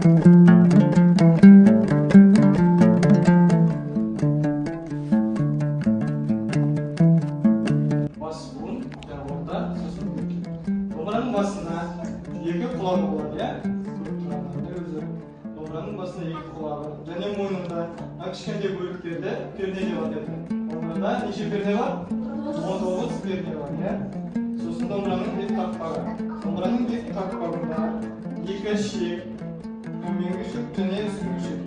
Бас буын, орта, сосын бүк. Домбыраның басына екі құлағы болады, иә? Көріп тұрғандар өзі. Домбыраның басына екі құлағы және мойнында кішкентай бөліктерде перне деп атайды. Домбырада неше перне бар? 19 перне бар, иә? Сосын домбыраның бет қақпағы. Домбыраның бет қақпағында екі шек, төменгі шек және үстіңгі шек.